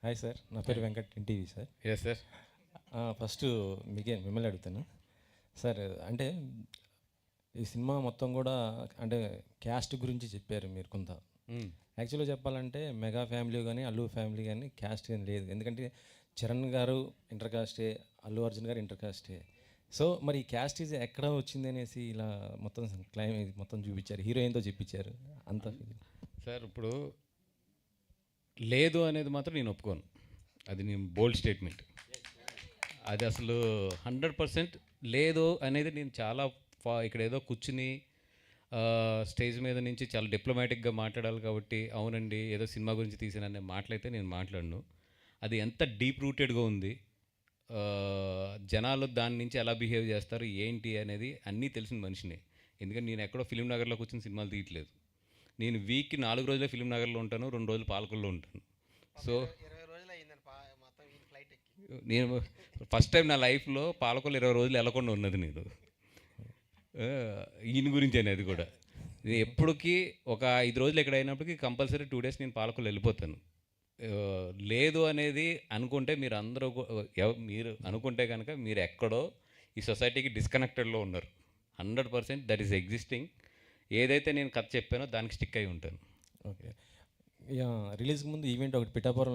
Hi sir, నా పేరు Venkat NTV sir. Yes sir. First మిమ్మల్ని అడుగుతాను సార్. అంటే ఈ సినిమా మొత్తం కూడా అంటే క్యాస్ట్ గురించి చెప్పారు మీరు కొంత. యాక్చువల్గా చెప్పాలంటే మెగా ఫ్యామిలీ కానీ అల్లు ఫ్యామిలీ కానీ క్యాస్ట్ కానీ లేదు. ఎందుకంటే చరణ్ గారు ఇంటర్ కాస్టే, అల్లు అర్జున్ గారు ఇంటర్ కాస్టే. సో మరి ఈ క్యాస్ట్ ఈజ్ ఎక్కడ వచ్చింది అనేసి ఇలా మొత్తం క్లైమ్ మొత్తం చూపించారు, హీరోయిన్తో చెప్పించారు అంత. సార్ ఇప్పుడు లేదు అనేది మాత్రం నేను ఒప్పుకోను. అది నేను బోల్డ్ స్టేట్మెంట్. అది అసలు 100% లేదు అనేది నేను చాలా ఇక్కడ ఏదో కూర్చుని స్టేజ్ మీద నుంచి చాలా డిప్లొమాటిక్గా మాట్లాడాలి కాబట్టి అవునండి ఏదో సినిమా గురించి తీసాననే మాటలైతే నేను మాట్లాడను. అది ఎంత డీప్ రూటెడ్గా ఉంది, జనాలు దాని నుంచి ఎలా బిహేవ్ చేస్తారు ఏంటి అనేది అన్నీ తెలిసిన మనిషిని. ఎందుకంటే నేను ఎక్కడో ఫిలిం నగర్లో కూర్చొని సినిమాలు తీయట్లేదు. నేను వీక్కి 4 రోజులే ఫిలిం నగర్లో ఉంటాను, 2 రోజులు పాలకొల్లో ఉంటాను. సో నేను ఫస్ట్ టైం నా లైఫ్లో పాలకొల్లు 20 రోజులు వెళ్ళకుండా ఉన్నది నేను. ఈయన గురించి అనేది కూడా నేను ఎప్పటికీ ఒక 5 రోజులు ఎక్కడైనప్పటికీ కంపల్సరీ 2 days నేను పాలకొల్లు వెళ్ళిపోతాను. లేదు అనేది అనుకుంటే మీరు అందరూ మీరు అనుకుంటే కనుక మీరు ఎక్కడో ఈ సొసైటీకి డిస్కనెక్టెడ్లో ఉన్నారు. 100% దట్ ఈస్ ఎగ్జిస్టింగ్. ఏదైతే నేను కథ చెప్పానో దానికి స్టిక్ అయి ఉంటాను. ఓకే. రిలీజ్కి ముందు ఈవెంట్ ఒకటి పిఠాపురం